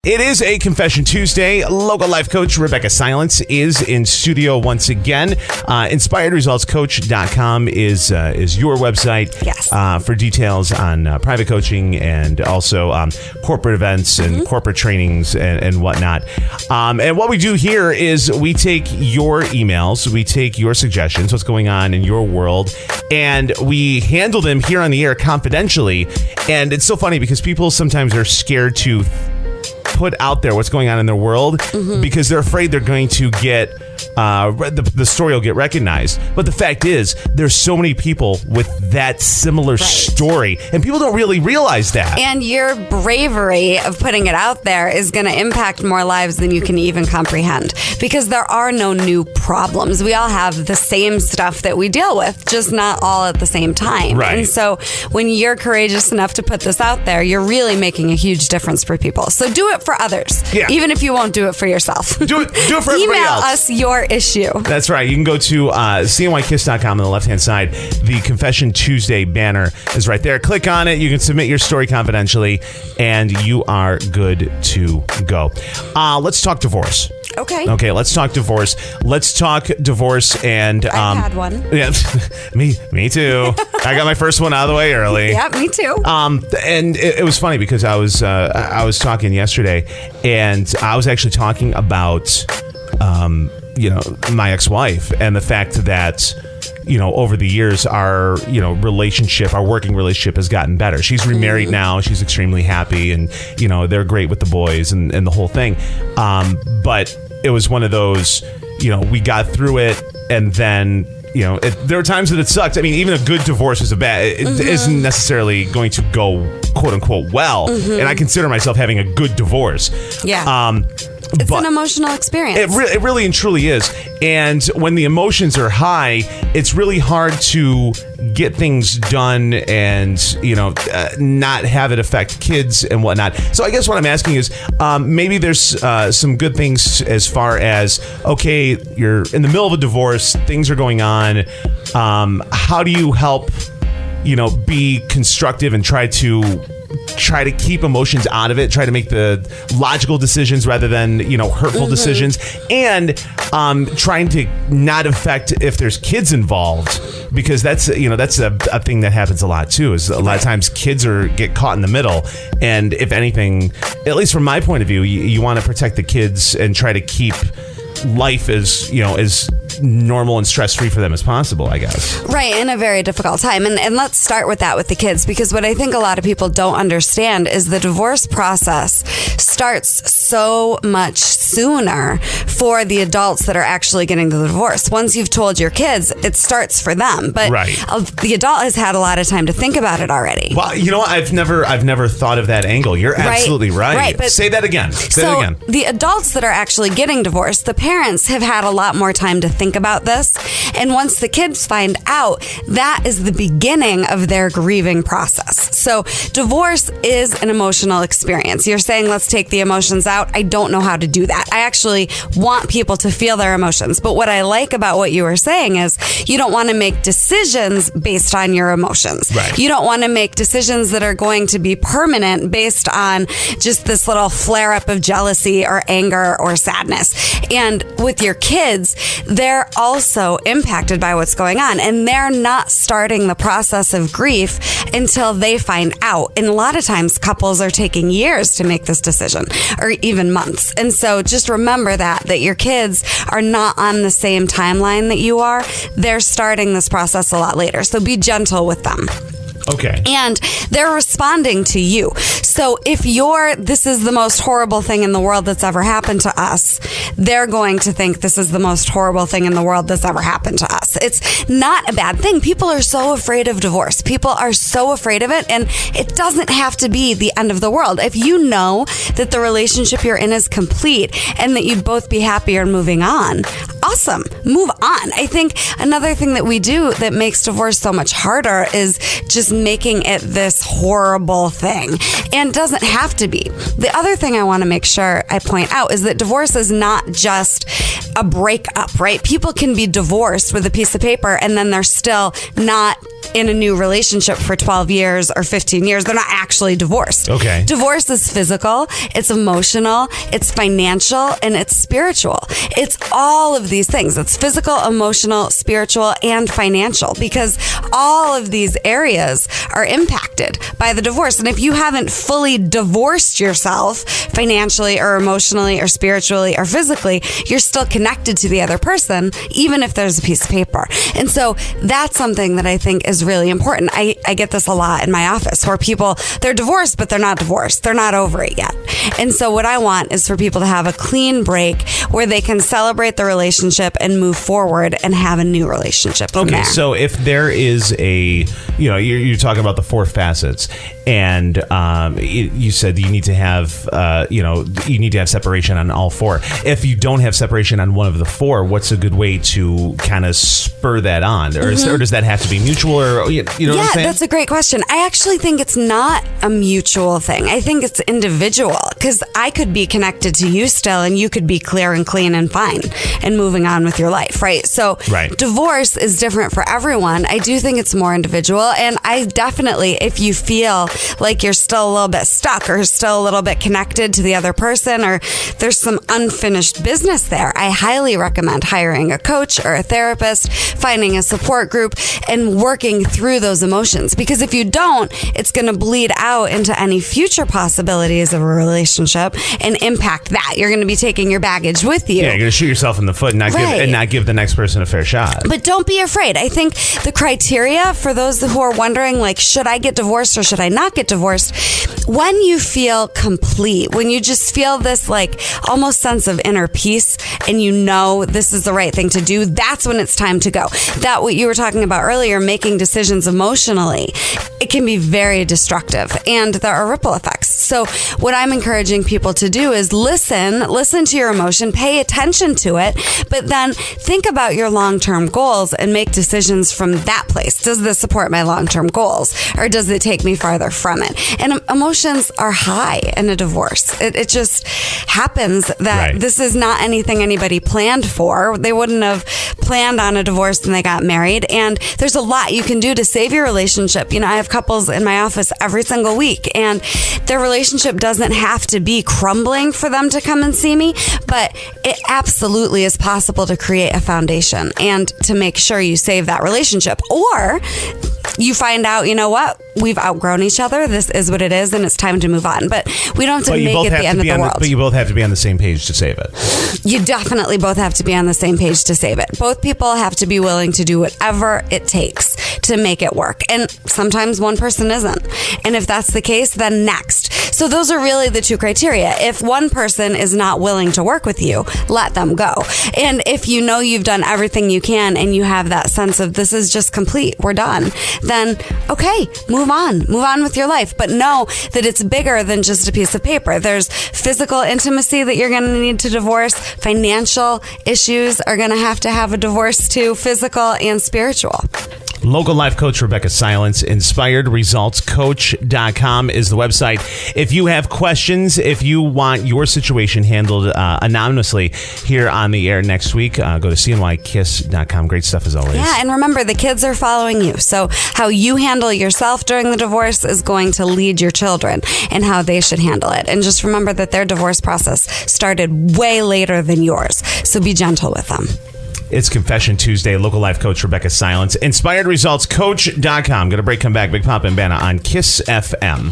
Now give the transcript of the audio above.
It is a Confession Tuesday. Local life coach Rebecca Silence is in studio once again. InspiredResultsCoach.com is your website. Yes. For details on private coaching and also corporate events and corporate trainings and whatnot. And what we do here is we take your emails, we take your suggestions, what's going on in your world, and we handle them here on the air confidentially. And it's so funny because people sometimes are scared to put out there what's going on in their world because they're afraid they're going to get the story will get recognized. But the fact is, there's so many people with that similar story, and people don't really realize that. And your bravery of putting it out there is going to impact more lives than you can even comprehend, because there are no new problems. We all have the same stuff that we deal with, just not all at the same time. Right. And so when you're courageous enough to put this out there, you're really making a huge difference for people. So do it for others, even if you won't do it for yourself. Do it for everybody Email else. us your issue. That's right. You can go to cnykiss.com on the left-hand side. The Confession Tuesday banner is right there. Click on it. You can submit your story confidentially, and you are good to go. Let's talk divorce. Okay, let's talk divorce. Let's talk divorce and... I've had one. Yeah, me too. I got my first one out of the way early. Yeah, me too. And it was funny because I was talking yesterday, and I was actually talking about... my ex-wife, and the fact that, over the years, our working relationship has gotten better. She's remarried now. She's extremely happy, and, they're great with the boys and the whole thing. But it was one of those, we got through it, and then, there were times that it sucked. I mean, even a good divorce is isn't necessarily going to go, quote unquote, well. And I consider myself having a good divorce. Yeah. It's an emotional experience. It really and truly is. And when the emotions are high, it's really hard to get things done and, not have it affect kids and whatnot. So I guess what I'm asking is maybe there's some good things as far as, okay, you're in the middle of a divorce, things are going on. How do you help, be constructive and try to keep emotions out of it, try to make the logical decisions rather than, hurtful decisions, and trying to not affect if there's kids involved, because that's a thing that happens a lot too, is a lot of times kids get caught in the middle. And if anything, at least from my point of view, you want to protect the kids and try to keep life as normal and stress-free for them as possible, I guess. Right, in a very difficult time. And let's start with that with the kids, because what I think a lot of people don't understand is the divorce process starts so much sooner for the adults that are actually getting the divorce. Once you've told your kids, it starts for them. But the adult has had a lot of time to think about it already. Well, you know what? I've never thought of that angle. You're absolutely right. Right, but say that again. Say that again. The adults that are actually getting divorced, the parents have had a lot more time to think about this. And once the kids find out, that is the beginning of their grieving process. So divorce is an emotional experience. You're saying, let's take the emotions out. I don't know how to do that. I actually want people to feel their emotions. But what I like about what you were saying is you don't want to make decisions based on your emotions. Right. You don't want to make decisions that are going to be permanent based on just this little flare up of jealousy or anger or sadness. And with your kids, they're also impacted by what's going on, and they're not starting the process of grief until they find out. And a lot of times couples are taking years to make this decision, or even months. And so just remember that your kids are not on the same timeline that you are. They're starting this process a lot later. So be gentle with them. Okay. And they're responding to you. So if this is the most horrible thing in the world that's ever happened to us, they're going to think this is the most horrible thing in the world that's ever happened to us. It's not a bad thing. People are so afraid of divorce. People are so afraid of it. And it doesn't have to be the end of the world. If you know that the relationship you're in is complete and that you'd both be happier and moving on, awesome. Move on. I think another thing that we do that makes divorce so much harder is just making it this horrible thing. And it doesn't have to be. The other thing I want to make sure I point out is that divorce is not just a breakup, right? People can be divorced with a piece of paper and then they're still not in a new relationship for 12 years or 15 years. They're not actually divorced. Okay. Divorce is physical, it's emotional, it's financial, and it's spiritual. It's all of these things. It's physical, emotional, spiritual, and financial, because all of these areas are impacted by the divorce. And if you haven't fully divorced yourself financially or emotionally or spiritually or physically, you're still connected to the other person, even if there's a piece of paper. And so that's something that I think is really important. I get this a lot in my office where people, they're divorced, but they're not divorced. They're not over it yet. And so what I want is for people to have a clean break where they can celebrate the relationship and move forward and have a new relationship from there. So if there is a, you're talking about the four facets, and you said you need to have, you need to have separation on all four. If you don't have separation on one of the four, what's a good way to kind of spur that on? Or, or does that have to be mutual? Or what I'm saying? That's a great question. I actually think it's not a mutual thing. I think it's individual, because I could be connected to you still and you could be clear and clean and fine and moving on with your life, right? So divorce is different for everyone. I do think it's more individual. And I definitely, if you feel like you're still a little bit stuck or still a little bit connected to the other person, or there's some unfinished business there, I highly recommend hiring a coach or a therapist, finding a support group, and working through those emotions. Because if you don't, it's going to bleed out into any future possibilities of a relationship and impact that. You're going to be taking your baggage with you. Yeah, you're going to shoot yourself in the foot and not give the next person a fair shot. But don't be afraid. I think the criteria for those who are wondering, like, should I get divorced or should I not get divorced? When you feel complete, when you just feel this like almost sense of inner peace and you know this is the right thing to do, that's when it's time to go. That what you were talking about earlier, making decisions emotionally, it can be very destructive and there are ripple effects. So what I'm encouraging people to do is listen to your emotion, pay attention to it, but then think about your long-term goals and make decisions from that place. Does this support my long-term goals, or does it take me farther from it? And emotions are high in a divorce. It just happens that this is not anything anybody planned for. They wouldn't have planned on a divorce when they got married. And there's a lot you can do to save your relationship. I have couples in my office every single week, and their relationship doesn't have to be crumbling for them to come and see me, but it absolutely is possible to create a foundation and to make sure you save that relationship. Or you find out, you know what, we've outgrown each other. This is what it is, and it's time to move on. But we don't have to make it the end of the world. But you both have to be on the same page to save it. You definitely both have to be on the same page to save it. Both people have to be willing to do whatever it takes to make it work. And sometimes one person isn't. And if that's the case, then next. So those are really the two criteria. If one person is not willing to work with you, let them go. And if you know you've done everything you can and you have that sense of this is just complete, we're done, then okay, move on with your life. But know that it's bigger than just a piece of paper. There's physical intimacy that you're going to need to divorce. Financial issues are going to have a divorce too, physical and spiritual. Local life coach Rebecca Silence, inspiredresultscoach.com is the website. If you have questions, if you want your situation handled anonymously here on the air next week, go to cnykiss.com. Great stuff as always. Yeah, and remember, the kids are following you. So how you handle yourself during the divorce is going to lead your children and how they should handle it. And just remember that their divorce process started way later than yours. So be gentle with them. It's Confession Tuesday. Local life coach Rebecca Silence. InspiredResultsCoach.com. Going to break, come back. Big Pop and Banna on KISS FM.